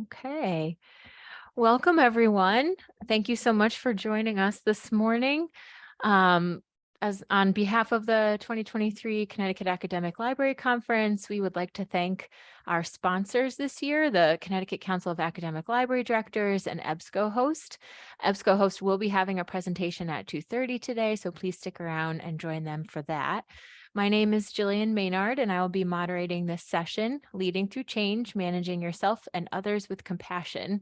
Okay. Welcome, everyone. Thank you so much for joining us this morning. As on behalf of the 2023 Connecticut Academic Library Conference, we would like to thank our sponsors this year, the Connecticut Council of Academic Library Directors and EBSCO Host. EBSCO Host will be having a presentation at 2:30 today, so please stick around and join them for that. My name is Jillian Maynard, and I will be moderating this session, Leading Through Change, Managing Yourself and Others with Compassion.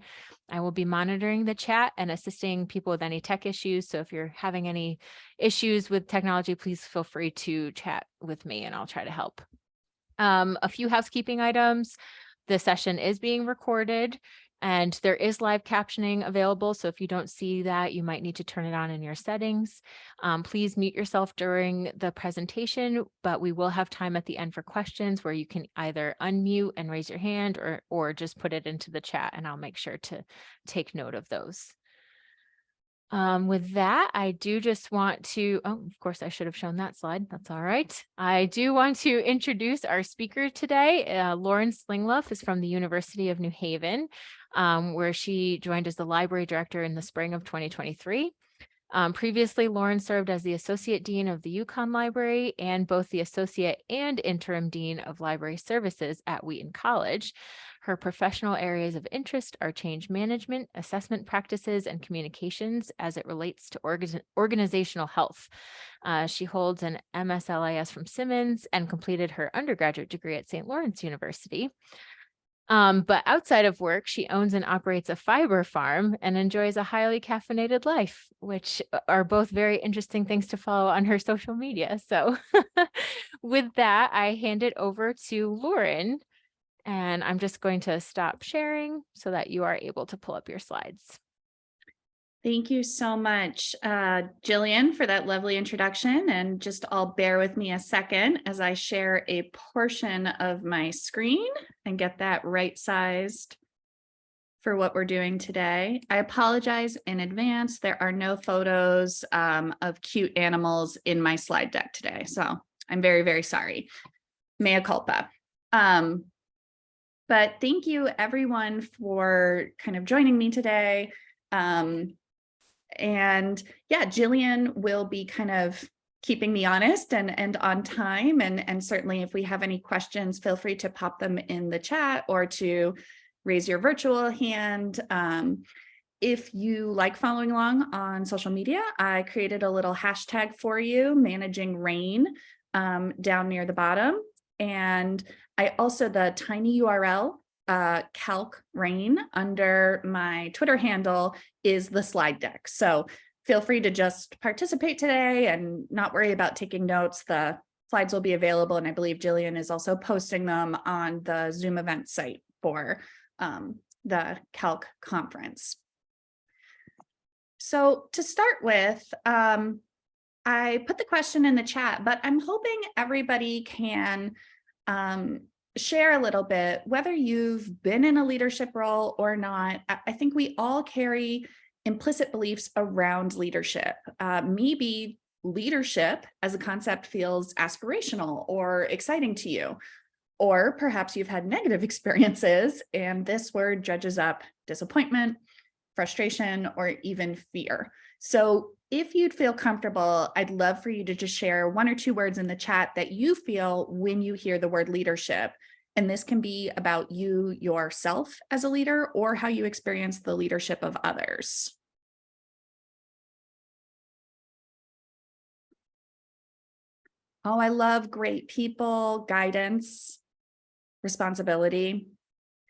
I will be monitoring the chat and assisting people with any tech issues. So if you're having any issues with technology, please feel free to chat with me and I'll try to help. A few housekeeping items. The session is being recorded and there is live captioning available. So if you don't see that, you might need to turn it on in your settings. Please mute yourself during the presentation, but we will have time at the end for questions where you can either unmute and raise your hand or just put it into the chat and I'll make sure to take note of those. With that, I do just want to, of course, I should have shown that slide. That's all right. I do want to introduce our speaker today. Lauren Slingluff is from the University of New Haven, where she joined as the library director in the spring of 2023. Previously, Lauren served as the Associate Dean of the Yukon Library and both the Associate and Interim Dean of Library Services at Wheaton College. Her professional areas of interest are change management, assessment practices, and communications as it relates to organizational health. She holds an MSLIS from Simmons and completed her undergraduate degree at St. Lawrence University. But outside of work, she owns and operates a fiber farm and enjoys a highly caffeinated life, which are both very interesting things to follow on her social media. So with that, I hand it over to Lauren. And I'm just going to stop sharing so that you are able to pull up your slides. Thank you so much, Jillian, for that lovely introduction. And just all bear with me a second as I share a portion of my screen and get that right-sized for what we're doing today. I apologize in advance. There are no photos of cute animals in my slide deck today. So I'm very, very sorry. Mea culpa. But thank you everyone for kind of joining me today. And yeah, Jillian will be kind of keeping me honest and on time. And certainly if we have any questions, feel free to pop them in the chat or to raise your virtual hand. If you like following along on social media, I created a little hashtag for you, managing rain, down near the bottom. And I also, the tiny URL, CALC rain under my Twitter handle is the slide deck. So feel free to just participate today and not worry about taking notes. The slides will be available. And I believe Jillian is also posting them on the Zoom event site for the CALC conference. So to start with, I put the question in the chat, but I'm hoping everybody can share a little bit, whether you've been in a leadership role or not. I think we all carry implicit beliefs around leadership. Maybe leadership as a concept feels aspirational or exciting to you, or perhaps you've had negative experiences and this word dredges up disappointment, frustration, or even fear. So if you'd feel comfortable, I'd love for you to just share one or two words in the chat that you feel when you hear the word leadership. And this can be about you yourself as a leader or how you experience the leadership of others. Oh, I love great people, guidance, responsibility,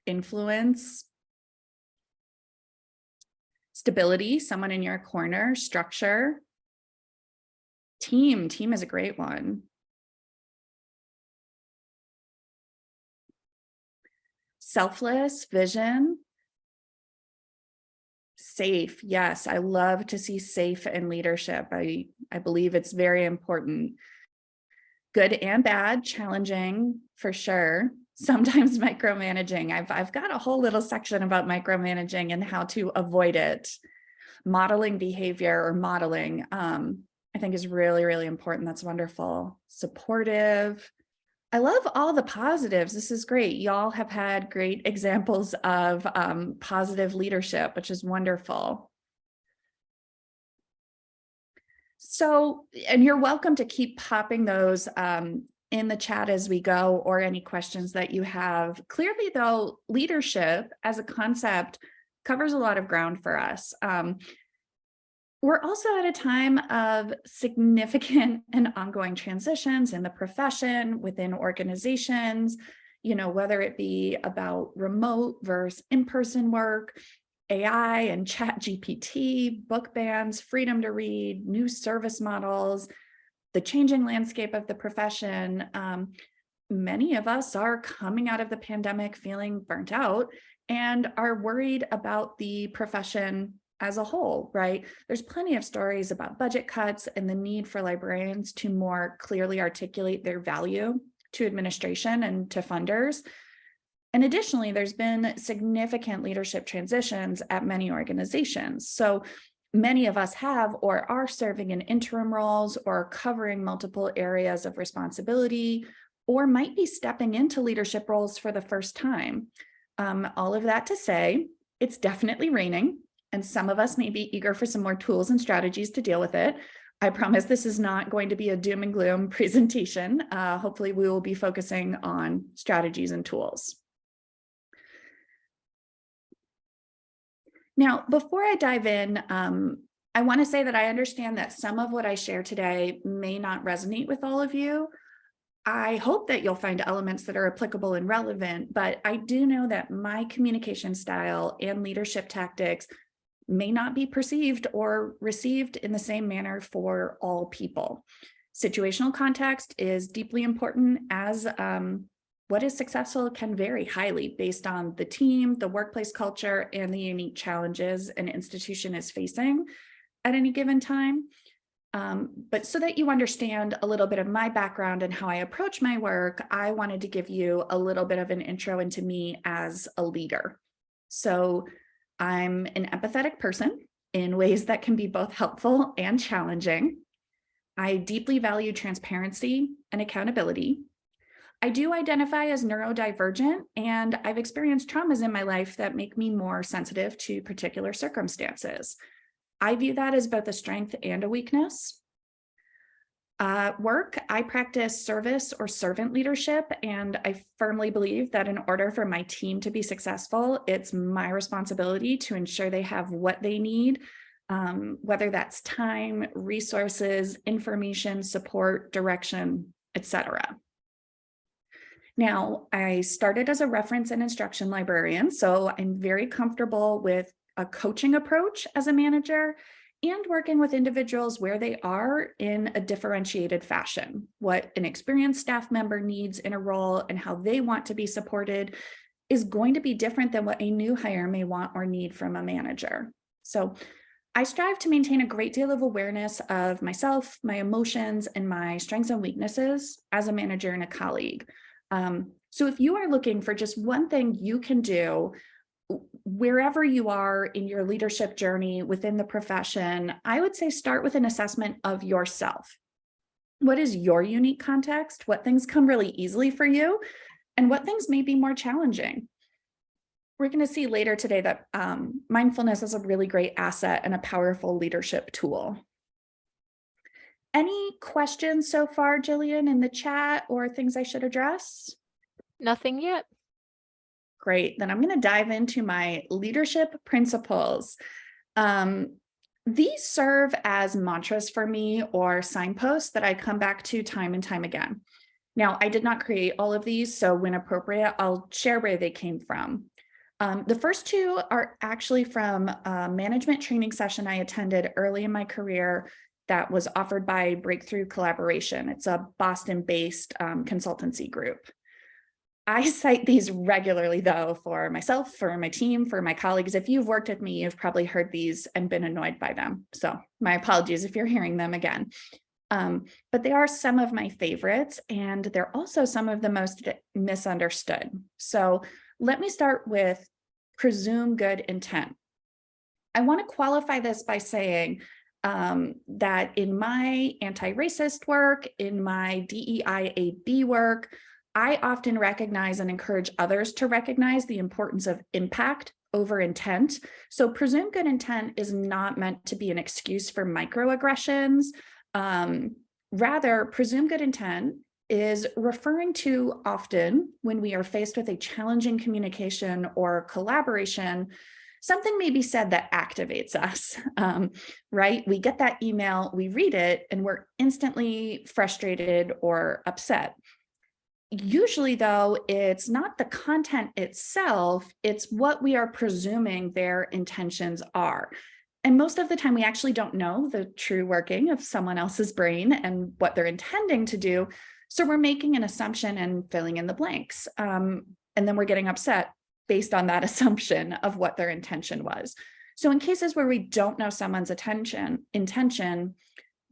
influence, stability, someone in your corner, structure, team is a great one. Selfless, vision, safe. Yes, I love to see safe in leadership. I believe it's very important. Good and bad, challenging for sure. Sometimes micromanaging. I've got a whole little section about micromanaging and how to avoid it. Modeling behavior or modeling, I think is really, really important. That's wonderful. Supportive, I love all the positives. This is great. Y'all have had great examples of positive leadership, which is wonderful. So, and you're welcome to keep popping those in the chat as we go, or any questions that you have. Clearly, though, leadership as a concept covers a lot of ground for us. We're also at a time of significant and ongoing transitions in the profession, within organizations, whether it be about remote versus in-person work, AI and chat GPT, book bans, freedom to read, new service models, the changing landscape of the profession. Many of us are coming out of the pandemic feeling burnt out and are worried about the profession as a whole, right? There's plenty of stories about budget cuts and the need for librarians to more clearly articulate their value to administration and to funders. And additionally, there's been significant leadership transitions at many organizations. So many of us have or are serving in interim roles or covering multiple areas of responsibility, or might be stepping into leadership roles for the first time. All of that to say, it's definitely raining, and some of us may be eager for some more tools and strategies to deal with it. I promise this is not going to be a doom and gloom presentation. Hopefully we will be focusing on strategies and tools. Now, before I dive in, I want to say that I understand that some of what I share today may not resonate with all of you. I hope that you'll find elements that are applicable and relevant, but I do know that my communication style and leadership tactics may not be perceived or received in the same manner for all people. Situational context is deeply important, as what is successful can vary highly based on the team, the workplace culture, and the unique challenges an institution is facing at any given time. But so that you understand a little bit of my background and how I approach my work, I wanted to give you a little bit of an intro into me as a leader. So I'm an empathetic person in ways that can be both helpful and challenging. I deeply value transparency and accountability. I do identify as neurodivergent, and I've experienced traumas in my life that make me more sensitive to particular circumstances. I view that as both a strength and a weakness. Work, I practice service or servant leadership, and I firmly believe that in order for my team to be successful, it's my responsibility to ensure they have what they need, whether that's time, resources, information, support, direction, etc. Now, I started as a reference and instruction librarian, so I'm very comfortable with a coaching approach as a manager and working with individuals where they are in a differentiated fashion, what an experienced staff member needs in a role and how they want to be supported is going to be different than what a new hire may want or need from a manager. So I strive to maintain a great deal of awareness of myself, my emotions, and my strengths and weaknesses as a manager and a colleague. So if you are looking for just one thing you can do wherever you are in your leadership journey within the profession, I would say start with an assessment of yourself. What is your unique context? What things come really easily for you? And what things may be more challenging? We're going to see later today that mindfulness is a really great asset and a powerful leadership tool. Any questions so far, Jillian, in the chat, or things I should address? Nothing yet. Great. Then I'm going to dive into my leadership principles. These serve as mantras for me or signposts that I come back to time and time again. Now, I did not create all of these, so when appropriate, I'll share where they came from. The first two are actually from a management training session I attended early in my career that was offered by Breakthrough Collaboration. It's a Boston-based consultancy group. I cite these regularly, though, for myself, for my team, for my colleagues. If you've worked with me, you've probably heard these and been annoyed by them. So my apologies if you're hearing them again. But they are some of my favorites, and they're also some of the most misunderstood. So let me start with presume good intent. I want to qualify this by saying that in my anti-racist work, in my DEIAB work, I often recognize and encourage others to recognize the importance of impact over intent. So presumed good intent is not meant to be an excuse for microaggressions. Rather, presumed good intent is referring to often when we are faced with a challenging communication or collaboration, something may be said that activates us, right? We get that email, we read it, and we're instantly frustrated or upset. Usually, though, it's not the content itself, it's what we are presuming their intentions are. And most of the time, we actually don't know the true working of someone else's brain and what they're intending to do. So we're making an assumption and filling in the blanks. And then we're getting upset based on that assumption of what their intention was. So in cases where we don't know someone's intention,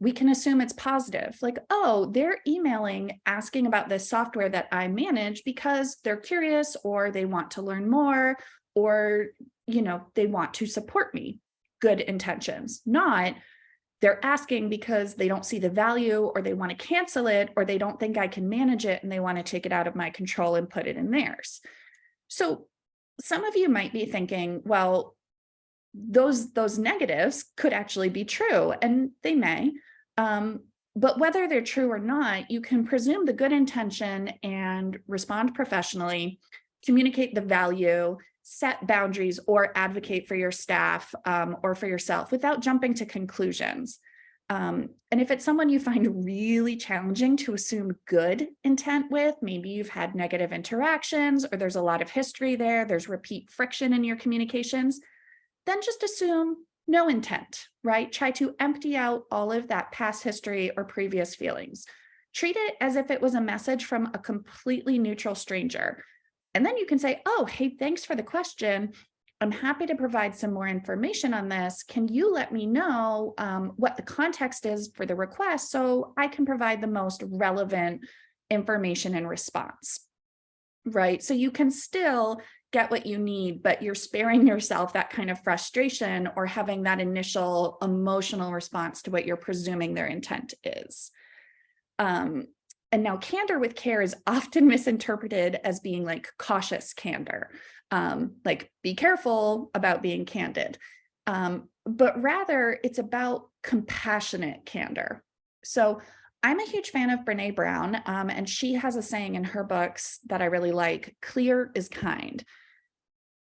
we can assume it's positive. Like, oh, they're emailing asking about this software that I manage because they're curious or they want to learn more or, they want to support me. Good intentions, not they're asking because they don't see the value or they want to cancel it or they don't think I can manage it and they want to take it out of my control and put it in theirs. So some of you might be thinking, well, those negatives could actually be true, and they may. But whether they're true or not, you can presume the good intention and respond professionally, communicate the value, set boundaries, or advocate for your staff or for yourself without jumping to conclusions. And if it's someone you find really challenging to assume good intent with, maybe you've had negative interactions or there's a lot of history there, there's repeat friction in your communications, then just assume no intent, right? Try to empty out all of that past history or previous feelings. Treat it as if it was a message from a completely neutral stranger. And then you can say, oh, hey, thanks for the question. I'm happy to provide some more information on this. Can you let me know what the context is for the request so I can provide the most relevant information in response, right? So you can still get what you need, but you're sparing yourself that kind of frustration or having that initial emotional response to what you're presuming their intent is. And now candor with care is often misinterpreted as being like cautious candor, like be careful about being candid. But rather it's about compassionate candor. So I'm a huge fan of Brene Brown, and she has a saying in her books that I really like: clear is kind.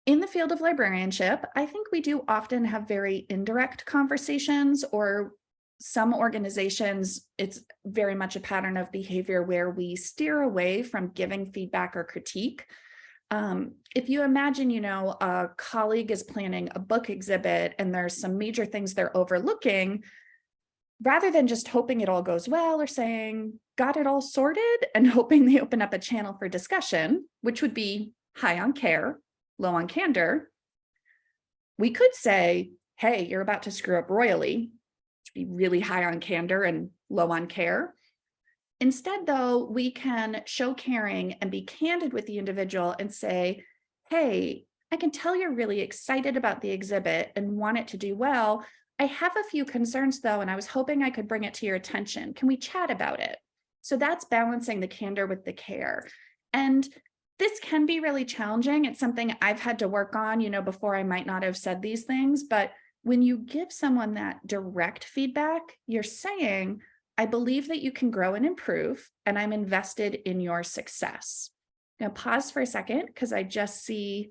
In the field of librarianship, I think we do often have very indirect conversations, or some organizations, it's very much a pattern of behavior where we steer away from giving feedback or critique. If you imagine, a colleague is planning a book exhibit and there's some major things they're overlooking, rather than just hoping it all goes well or saying, got it all sorted, and hoping they open up a channel for discussion, which would be high on care, low on candor, we could say, hey, you're about to screw up royally, which would be really high on candor and low on care. Instead, though, we can show caring and be candid with the individual and say, hey, I can tell you're really excited about the exhibit and want it to do well. I have a few concerns, though, and I was hoping I could bring it to your attention. Can we chat about it? So that's balancing the candor with the care. And this can be really challenging. It's something I've had to work on, before I might not have said these things. But when you give someone that direct feedback, you're saying, I believe that you can grow and improve, and I'm invested in your success. Now pause for a second, because I just see,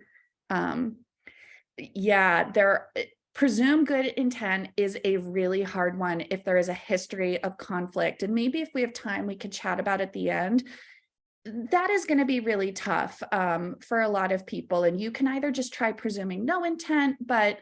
presume good intent is a really hard one if there is a history of conflict. And maybe if we have time, we could chat about at the end. That is going to be really tough for a lot of people. And you can either just try presuming no intent, but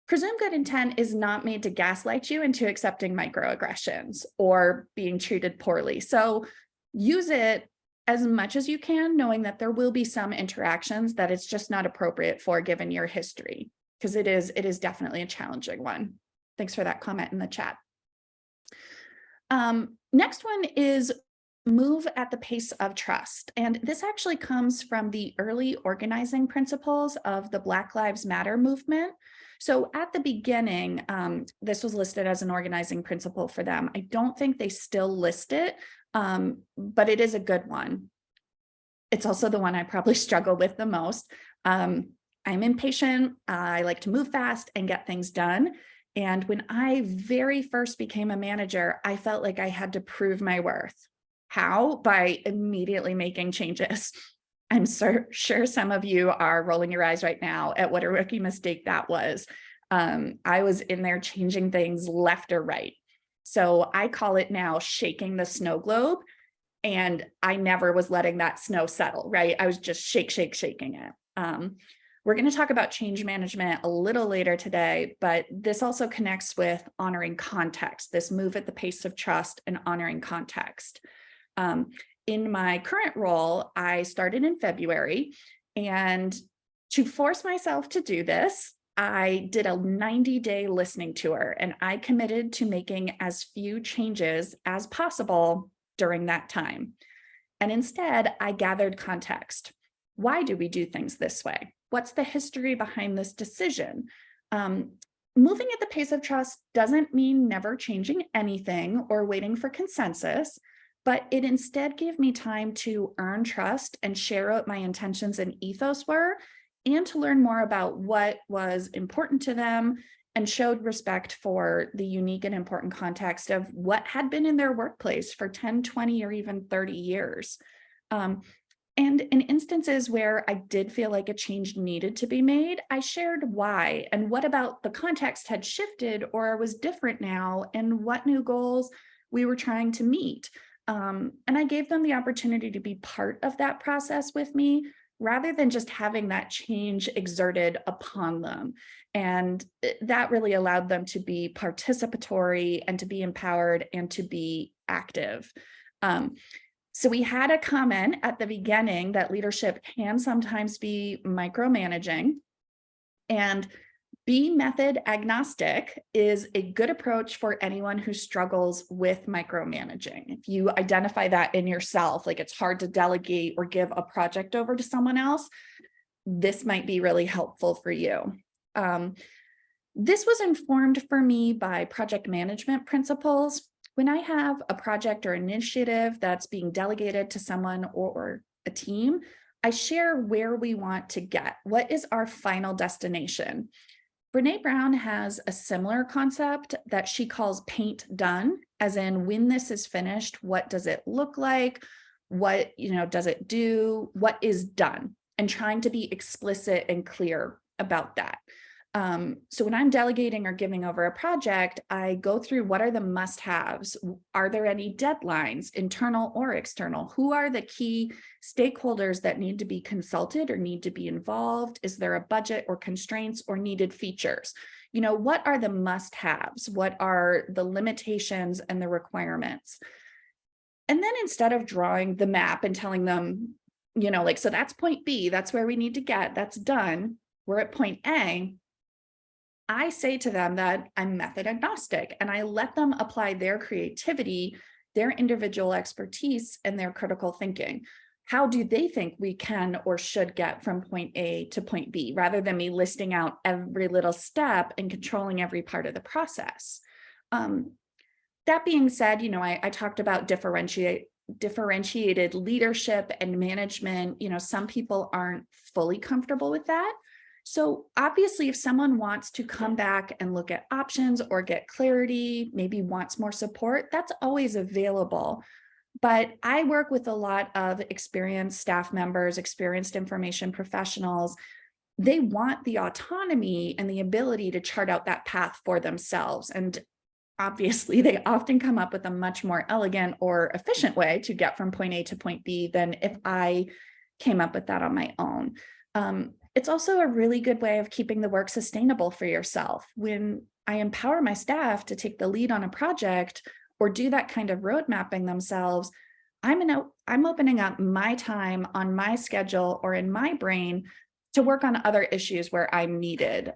presume good intent is not made to gaslight you into accepting microaggressions or being treated poorly. So use it as much as you can, knowing that there will be some interactions that it's just not appropriate for given your history, because it is definitely a challenging one. Thanks for that comment in the chat. Next one is move at the pace of trust. And this actually comes from the early organizing principles of the Black Lives Matter movement. So at the beginning, this was listed as an organizing principle for them. I don't think they still list it, but it is a good one. It's also the one I probably struggle with the most. I'm impatient. I like to move fast and get things done. And when I very first became a manager, I felt like I had to prove my worth. How? By immediately making changes. I'm sure some of you are rolling your eyes right now at what a rookie mistake that was. I was in there changing things left or right. So I call it now shaking the snow globe. And I never was letting that snow settle, right? I was just shaking it. We're going to talk about change management a little later today, but this also connects with honoring context, this move at the pace of trust and honoring context. In my current role, I started in February, and to force myself to do this, I did a 90-day listening tour, and I committed to making as few changes as possible during that time. And instead, I gathered context. Why do we do things this way? What's the history behind this decision? Moving at the pace of trust doesn't mean never changing anything or waiting for consensus, but it instead gave me time to earn trust and share what my intentions and ethos were, and to learn more about what was important to them, and showed respect for the unique and important context of what had been in their workplace for 10, 20, or even 30 years. And in instances where I did feel like a change needed to be made, I shared why and what about the context had shifted or was different now, and what new goals we were trying to meet. And I gave them the opportunity to be part of that process with me, rather than just having that change exerted upon them. And that really allowed them to be participatory and to be empowered and to be active. So we had a comment at the beginning that leadership can sometimes be micromanaging, and be method agnostic is a good approach for anyone who struggles with micromanaging. If you identify that in yourself, like it's hard to delegate or give a project over to someone else, this might be really helpful for you. This was informed for me by project management principles. When I have a project or initiative that's being delegated to someone or a team, I share where we want to get. What is our final destination? Brene Brown has a similar concept that she calls paint done, as in when this is finished, what does it look like? What does it do? What is done? And trying to be explicit and clear about that. So when I'm delegating or giving over a project, I go through what are the must-haves. Are there any deadlines, internal or external? Who are the key stakeholders that need to be consulted or need to be involved? Is there a budget or constraints or needed features? What are the must-haves? What are the limitations and the requirements? And then instead of drawing the map and telling them, so that's point B, that's where we need to get, that's done, we're at point A, I say to them that I'm method agnostic, and I let them apply their creativity, their individual expertise, and their critical thinking. How do they think we can or should get from point A to point B, rather than me listing out every little step and controlling every part of the process? That being said, I talked about differentiated leadership and management. Some people aren't fully comfortable with that. So obviously, if someone wants to come back and look at options or get clarity, maybe wants more support, that's always available. But I work with a lot of experienced staff members, experienced information professionals. They want the autonomy and the ability to chart out that path for themselves. And obviously, they often come up with a much more elegant or efficient way to get from point A to point B than if I came up with that on my own. It's also a really good way of keeping the work sustainable for yourself. When I empower my staff to take the lead on a project or do that kind of road mapping themselves, I'm opening up my time on my schedule or in my brain to work on other issues where I'm needed,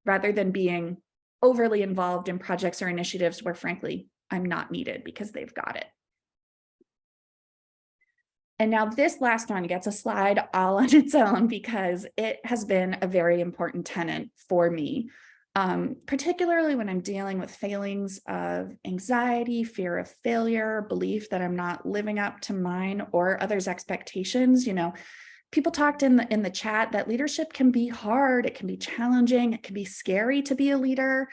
rather than being overly involved in projects or initiatives where, frankly, I'm not needed because they've got it. And now this last one gets a slide all on its own because it has been a very important tenet for me. particularly when I'm dealing with feelings of anxiety, fear of failure, belief that I'm not living up to mine or others' expectations. People talked in the chat that leadership can be hard, it can be challenging, it can be scary to be a leader.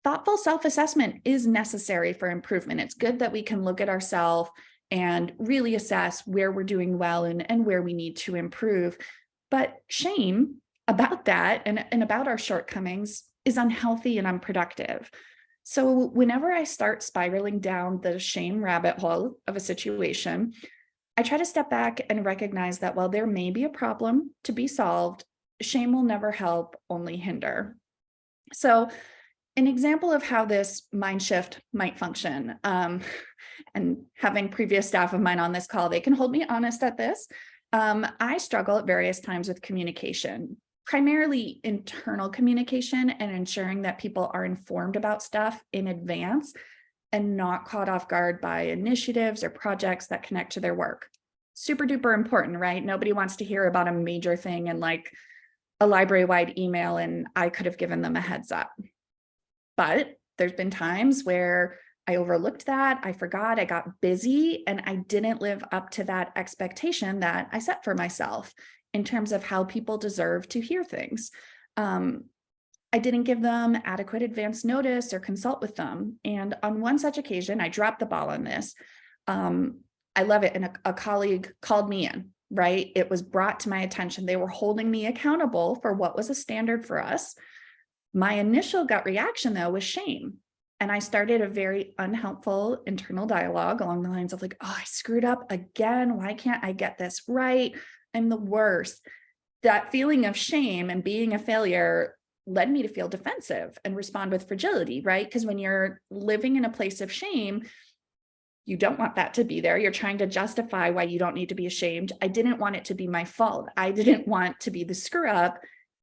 Thoughtful self-assessment is necessary for improvement. It's good that we can look at ourselves and really assess where we're doing well and where we need to improve. But shame about that and about our shortcomings is unhealthy and unproductive. So whenever I start spiraling down the shame rabbit hole of a situation, I try to step back and recognize that while there may be a problem to be solved, shame will never help, only hinder. So an example of how this mind shift might function, and having previous staff of mine on this call, they can hold me honest at this. I struggle at various times with communication, primarily internal communication and ensuring that people are informed about stuff in advance and not caught off guard by initiatives or projects that connect to their work. Super duper important, right? Nobody wants to hear about a major thing in like a library-wide email, and I could have given them a heads up. But there's been times where I overlooked that, I forgot, I got busy, and I didn't live up to that expectation that I set for myself in terms of how people deserve to hear things. I didn't give them adequate advance notice or consult with them. And on one such occasion, I dropped the ball on this. I love it. And a colleague called me in, right? It was brought to my attention. They were holding me accountable for what was a standard for us. My initial gut reaction, though, was shame. And I started a very unhelpful internal dialogue along the lines of like, oh, I screwed up again. Why can't I get this right? I'm the worst. That feeling of shame and being a failure led me to feel defensive and respond with fragility, right? Because when you're living in a place of shame, you don't want that to be there. You're trying to justify why you don't need to be ashamed. I didn't want it to be my fault. I didn't want to be the screw up.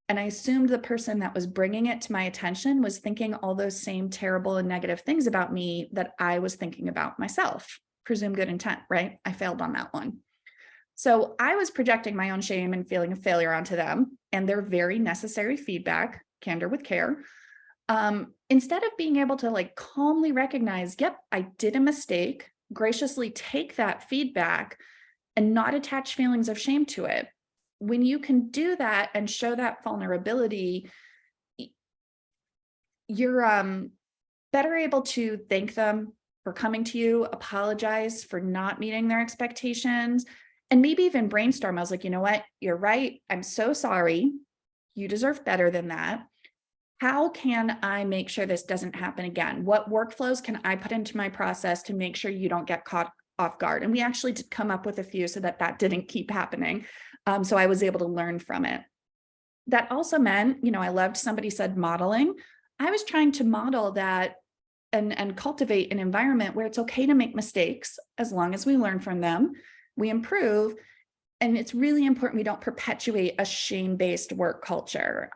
And I assumed the person that was bringing it to my attention was thinking all those same terrible and negative things about me that I was thinking about myself. Presume good intent, right? I failed on that one. So I was projecting my own shame and feeling of failure onto them and their very necessary feedback, candor with care. Instead of being able to like calmly recognize, yep, I did a mistake, graciously take that feedback and not attach feelings of shame to it. When you can do that and show that vulnerability, you're better able to thank them for coming to you, apologize for not meeting their expectations, and maybe even brainstorm. I was like, you know what? You're right. I'm so sorry. You deserve better than that. How can I make sure this doesn't happen again? What workflows can I put into my process to make sure you don't get caught off guard? And we actually did come up with a few so that didn't keep happening. So I was able to learn from it. That also meant, I loved somebody said modeling. I was trying to model that and cultivate an environment where it's okay to make mistakes as long as we learn from them, we improve. And it's really important we don't perpetuate a shame-based work culture.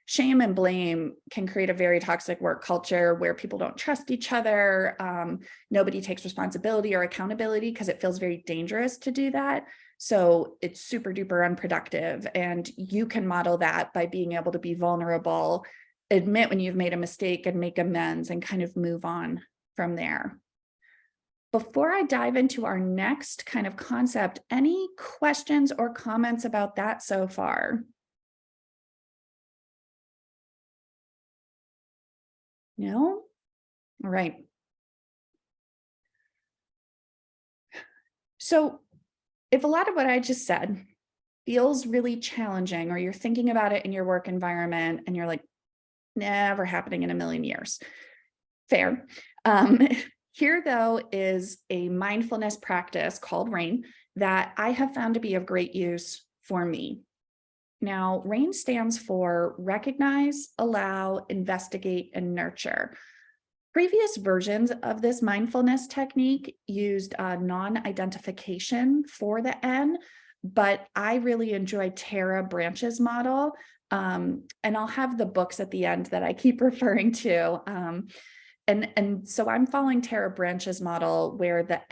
Shame and blame can create a very toxic work culture where people don't trust each other. Nobody takes responsibility or accountability because it feels very dangerous to do that. So it's super duper unproductive. And you can model that by being able to be vulnerable, admit when you've made a mistake and make amends and kind of move on from there. Before I dive into our next kind of concept, any questions or comments about that so far? No? All right. So if a lot of what I just said feels really challenging, or you're thinking about it in your work environment and you're like, never happening in a million years. Fair. Here, though, is a mindfulness practice called RAIN that I have found to be of great use for me. Now, RAIN stands for recognize, allow, investigate, and nurture. Previous versions of this mindfulness technique used non-identification for the N, but I really enjoy Tara Branch's model. And I'll have the books at the end that I keep referring to. And so I'm following Tara Branch's model where the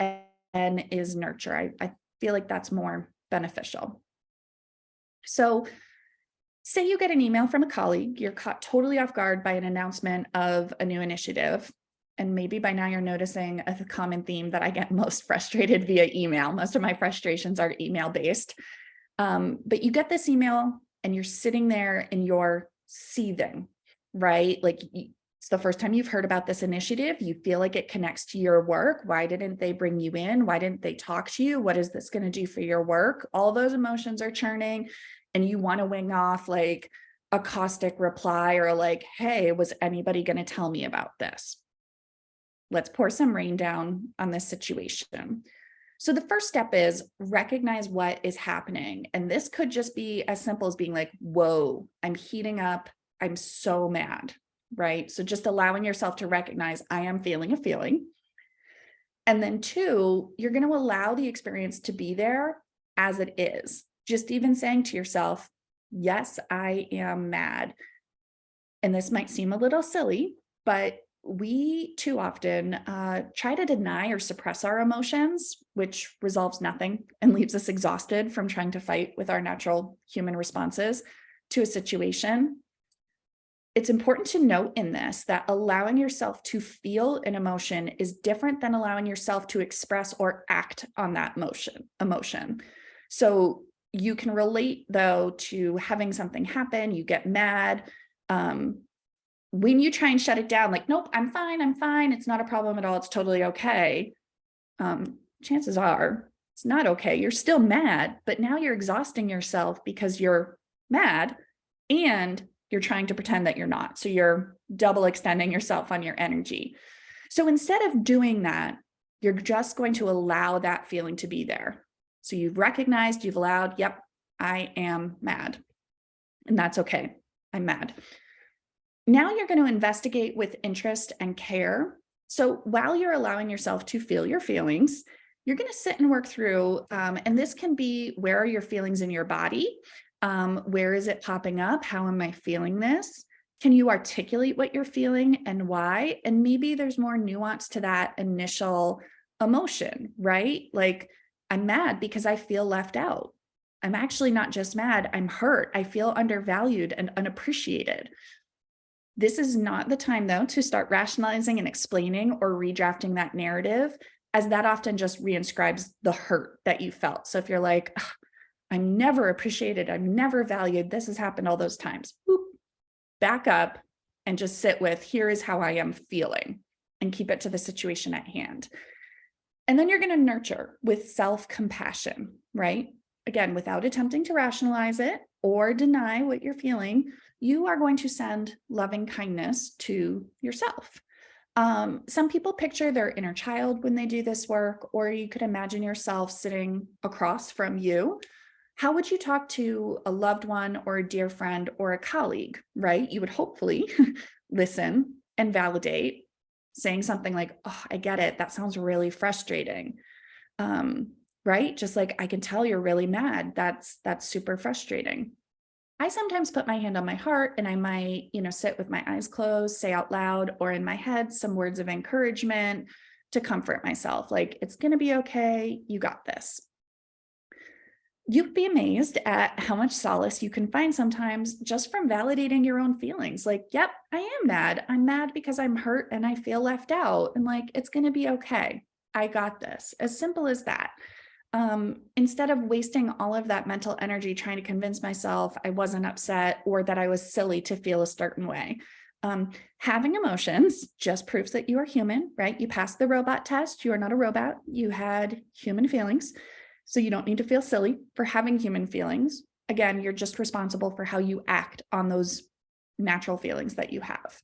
N is nurture. I feel like that's more beneficial. So Say you get an email from a colleague, you're caught totally off guard by an announcement of a new initiative. And maybe by now you're noticing a common theme that I get most frustrated via email. Most of my frustrations are email based. But you get this email and you're sitting there and you're seething, right? Like it's the first time you've heard about this initiative. You feel like it connects to your work. Why didn't they bring you in? Why didn't they talk to you? What is this going to do for your work? All those emotions are churning and you want to wing off like a caustic reply or like, hey, was anybody going to tell me about this? Let's pour some rain down on this situation. So the first step is recognize what is happening. And this could just be as simple as being like, whoa, I'm heating up. I'm so mad, right? So just allowing yourself to recognize I am feeling a feeling. And then two, you're going to allow the experience to be there as it is. Just even saying to yourself, yes, I am mad. And this might seem a little silly, but we too often try to deny or suppress our emotions, which resolves nothing and leaves us exhausted from trying to fight with our natural human responses to a situation. It's important to note in this that allowing yourself to feel an emotion is different than allowing yourself to express or act on that emotion. So you can relate though to having something happen, you get mad. When you try and shut it down, like, nope, I'm fine. It's not a problem at all. It's totally okay. Chances are it's not okay. You're still mad, but now you're exhausting yourself because you're mad and you're trying to pretend that you're not. So you're double extending yourself on your energy. So instead of doing that, you're just going to allow that feeling to be there. So you've recognized, you've allowed, yep, I am mad. And that's okay. I'm mad. Now you're going to investigate with interest and care. So while you're allowing yourself to feel your feelings, you're going to sit and work through, and this can be, where are your feelings in your body? Where is it popping up? How am I feeling this? Can you articulate what you're feeling and why? And maybe there's more nuance to that initial emotion, right? Like, I'm mad because I feel left out. I'm actually not just mad, I'm hurt. I feel undervalued and unappreciated. This is not the time, though, to start rationalizing and explaining or redrafting that narrative, as that often just reinscribes the hurt that you felt. So if you're like, I'm never appreciated, I'm never valued, this has happened all those times, boop, back up and just sit with, here is how I am feeling, and keep it to the situation at hand. And then you're going to nurture with self-compassion, right? Again, without attempting to rationalize it or deny what you're feeling, you are going to send loving kindness to yourself. Some people picture their inner child when they do this work, or you could imagine yourself sitting across from you. How would you talk to a loved one or a dear friend or a colleague, right? You would hopefully listen and validate, saying something like, oh, I get it. That sounds really frustrating. Right? Just like, I can tell you're really mad. That's super frustrating. I sometimes put my hand on my heart and I might, sit with my eyes closed, say out loud, or in my head, some words of encouragement to comfort myself. Like, it's going to be okay. You got this. You'd be amazed at how much solace you can find sometimes just from validating your own feelings. Like, yep, I am mad. I'm mad because I'm hurt and I feel left out. And like, it's going to be okay. I got this. As simple as that. Instead of wasting all of that mental energy trying to convince myself I wasn't upset or that I was silly to feel a certain way. Having emotions just proves that you are human, right? You passed the robot test. You are not a robot. You had human feelings. So you don't need to feel silly for having human feelings. Again, you're just responsible for how you act on those natural feelings that you have.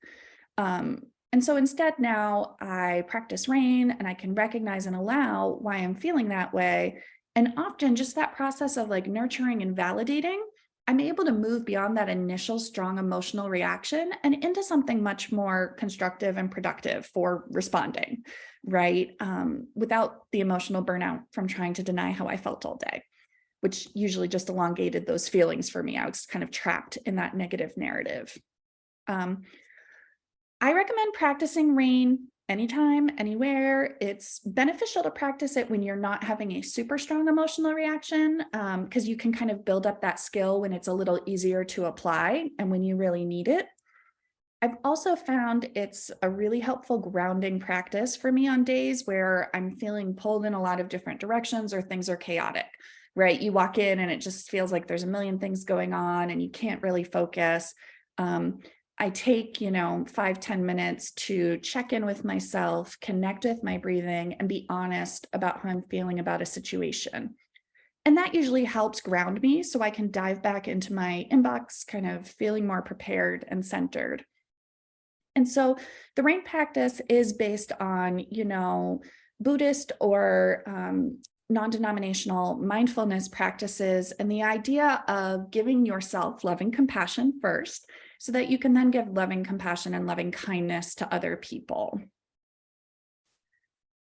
And so instead now I practice rain and I can recognize and allow why I'm feeling that way. And often just that process of like nurturing and validating, I'm able to move beyond that initial strong emotional reaction and into something much more constructive and productive for responding, right? Without the emotional burnout from trying to deny how I felt all day, which usually just elongated those feelings for me. I was kind of trapped in that negative narrative. I recommend practicing rain anytime, anywhere. It's beneficial to practice it when you're not having a super strong emotional reaction, because you can kind of build up that skill when it's a little easier to apply and when you really need it. I've also found it's a really helpful grounding practice for me on days where I'm feeling pulled in a lot of different directions or things are chaotic, right? You walk in and it just feels like there's a million things going on and you can't really focus. I take, 5-10 minutes to check in with myself, connect with my breathing, and be honest about how I'm feeling about a situation. And that usually helps ground me so I can dive back into my inbox, kind of feeling more prepared and centered. And so the rain practice is based on, Buddhist or non-denominational mindfulness practices, and the idea of giving yourself loving compassion first so that you can then give loving compassion and loving kindness to other people.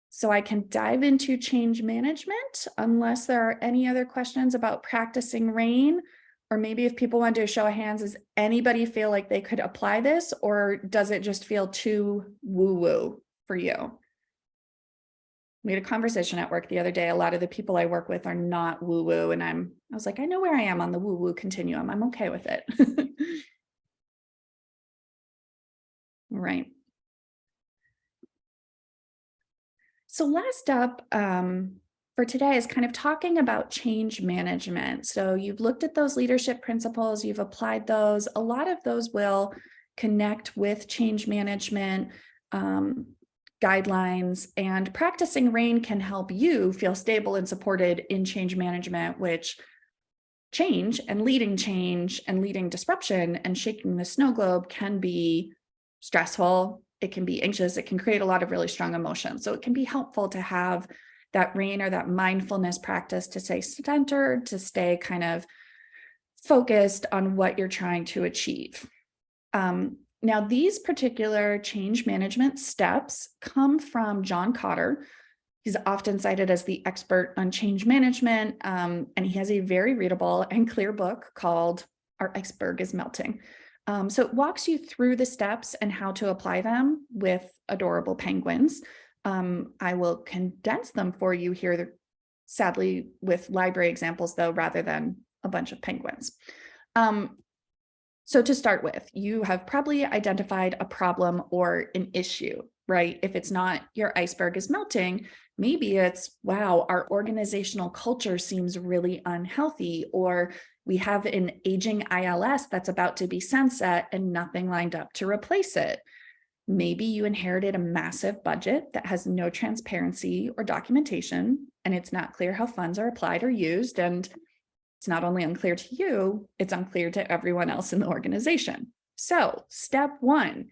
So I can dive into change management unless there are any other questions about practicing rain. Or maybe if people want to do a show of hands, does anybody feel like they could apply this, or does it just feel too woo-woo for you? We had a conversation at work the other day. A lot of the people I work with are not woo-woo, and I was like, I know where I am on the woo-woo continuum. I'm okay with it. Right. So last up, for today is kind of talking about change management. So you've looked at those leadership principles, you've applied those. A lot of those will connect with change management guidelines, and practicing RAIN can help you feel stable and supported in change management, which change and leading disruption and shaking the snow globe can be stressful. It can be anxious. It can create a lot of really strong emotions. So it can be helpful to have that RAIN or that mindfulness practice to stay centered, to stay kind of focused on what you're trying to achieve. Now, these particular change management steps come from John Kotter. He's often cited as the expert on change management, and he has a very readable and clear book called Our Iceberg is Melting. So it walks you through the steps and how to apply them with adorable penguins. I will condense them for you here, sadly, with library examples, though, rather than a bunch of penguins. So to start with, you have probably identified a problem or an issue, right? If it's not your iceberg is melting, maybe it's, wow, our organizational culture seems really unhealthy, or we have an aging ILS that's about to be sunset and nothing lined up to replace it. Maybe you inherited a massive budget that has no transparency or documentation, and it's not clear how funds are applied or used. And it's not only unclear to you, it's unclear to everyone else in the organization. So step one,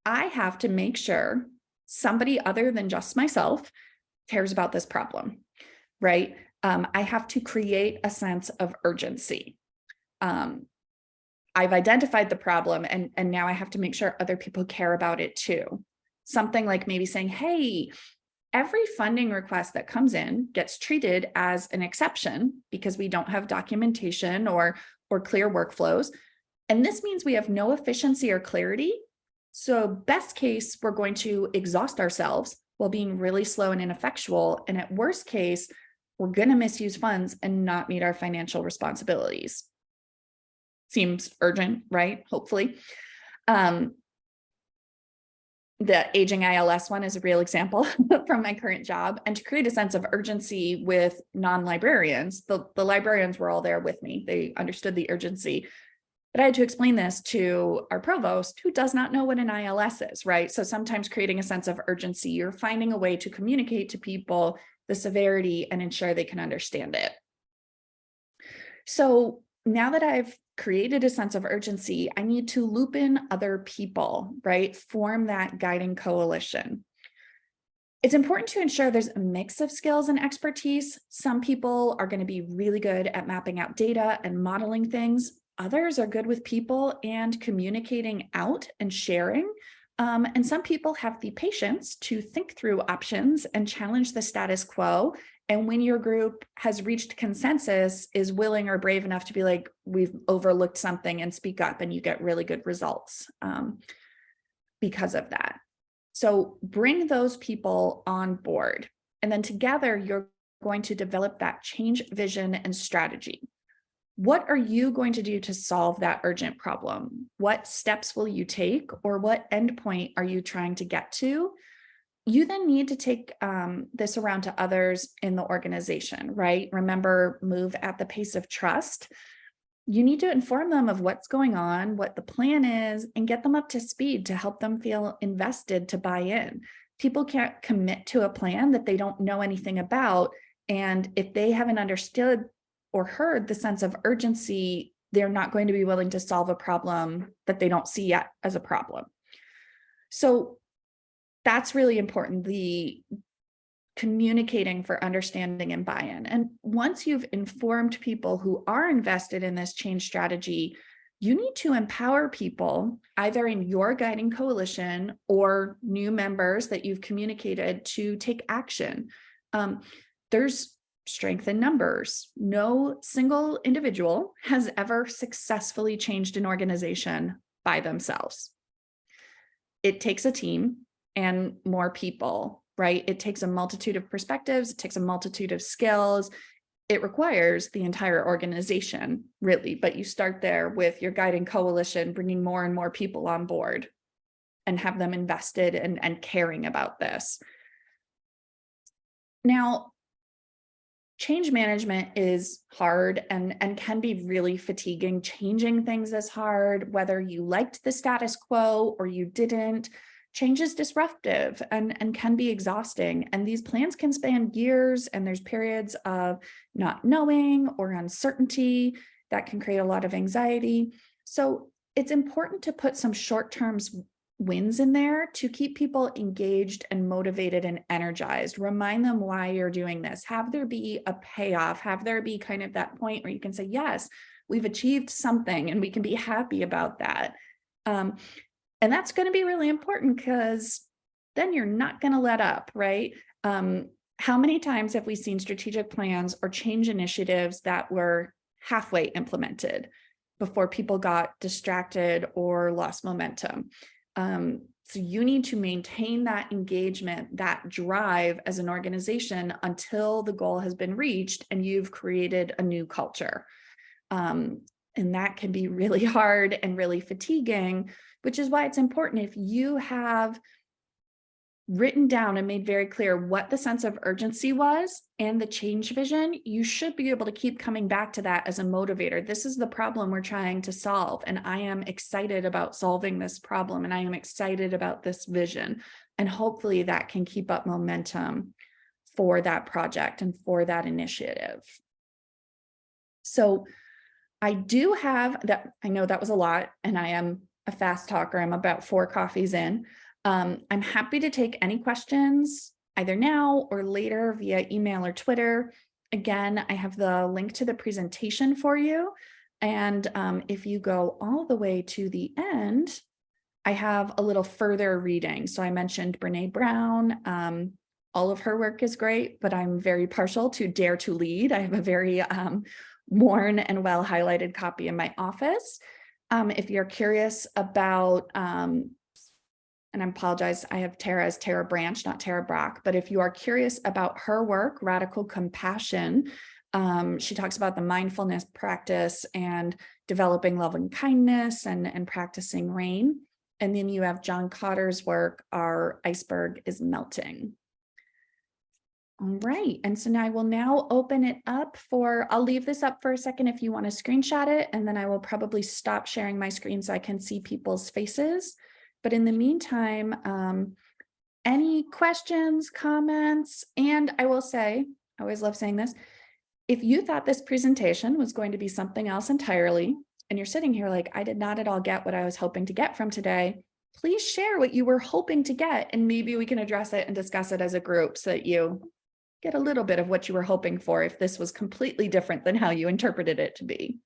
I have to make sure somebody other than just myself cares about this problem, right? I have to create a sense of urgency. I've identified the problem, and now I have to make sure other people care about it too. Something like maybe saying, hey, every funding request that comes in gets treated as an exception because we don't have documentation or clear workflows. And this means we have no efficiency or clarity. So best case, we're going to exhaust ourselves while being really slow and ineffectual. And at worst case, we're going to misuse funds and not meet our financial responsibilities. Seems urgent, right? Hopefully. The aging ILS one is a real example from my current job. And to create a sense of urgency with non-librarians, the librarians were all there with me. They understood the urgency. But I had to explain this to our provost, who does not know what an ILS is, right? So sometimes creating a sense of urgency, you're finding a way to communicate to people the severity and ensure they can understand it. So now that I've created a sense of urgency, I need to loop in other people, right? Form that guiding coalition. It's important to ensure there's a mix of skills and expertise. Some people are going to be really good at mapping out data and modeling things. Others are good with people and communicating out and sharing. And some people have the patience to think through options and challenge the status quo. And when your group has reached consensus, is willing or brave enough to be like, we've overlooked something, and speak up, and you get really good results because of that. So bring those people on board. And then together, you're going to develop that change vision and strategy. What are you going to do to solve that urgent problem? What steps will you take, or what endpoint are you trying to get to? You then need to take this around to others in the organization, right? Remember, move at the pace of trust. You need to inform them of what's going on, what the plan is, and get them up to speed to help them feel invested to buy in. People can't commit to a plan that they don't know anything about. And if they haven't understood or heard the sense of urgency, they're not going to be willing to solve a problem that they don't see yet as a problem. So that's really important, the communicating for understanding and buy-in. And once you've informed people who are invested in this change strategy, you need to empower people either in your guiding coalition or new members that you've communicated to take action. There's strength in numbers. No single individual has ever successfully changed an organization by themselves. It takes a team and more people, right? It takes a multitude of perspectives. It takes a multitude of skills. It requires the entire organization, really. But you start there with your guiding coalition, bringing more and more people on board and have them invested and caring about this. Now, change management is hard and can be really fatiguing. Changing things is hard, whether you liked the status quo or you didn't. Change is disruptive and can be exhausting. And these plans can span years, and there's periods of not knowing or uncertainty that can create a lot of anxiety. So it's important to put some short-term wins in there to keep people engaged and motivated and energized. Remind them why you're doing this. Have there be a payoff. Have there be kind of that point where you can say, yes, we've achieved something and we can be happy about that. And that's going to be really important, because then you're not going to let up, right? How many times have we seen strategic plans or change initiatives that were halfway implemented before people got distracted or lost momentum? So you need to maintain that engagement, that drive as an organization until the goal has been reached and you've created a new culture. And that can be really hard and really fatiguing, which is why it's important, if you have written down and made very clear what the sense of urgency was and the change vision, you should be able to keep coming back to that as a motivator. This is the problem we're trying to solve, and I am excited about solving this problem, and I am excited about this vision. And hopefully that can keep up momentum for that project and for that initiative. So I do have that. I know that was a lot, and I am a fast talker. I'm about 4 coffees in. I'm happy to take any questions either now or later via email or Twitter. Again, I have the link to the presentation for you. And if you go all the way to the end, I have a little further reading. So I mentioned Brene Brown. All of her work is great, but I'm very partial to Dare to Lead. I have a very worn and well highlighted copy in my office. If you're curious about, and I apologize, I have Tara as Tara Branch, not Tara Brock, but if you are curious about her work, Radical Compassion, she talks about the mindfulness practice and developing love and kindness and practicing rain. And then you have John Cotter's work, Our Iceberg is Melting. All right, and so now I will now open it up for, I'll leave this up for a second if you want to screenshot it, and then I will probably stop sharing my screen so I can see people's faces. But in the meantime, any questions, comments, and I will say, I always love saying this, if you thought this presentation was going to be something else entirely, and you're sitting here like, I did not at all get what I was hoping to get from today, please share what you were hoping to get, and maybe we can address it and discuss it as a group so that you get a little bit of what you were hoping for if this was completely different than how you interpreted it to be.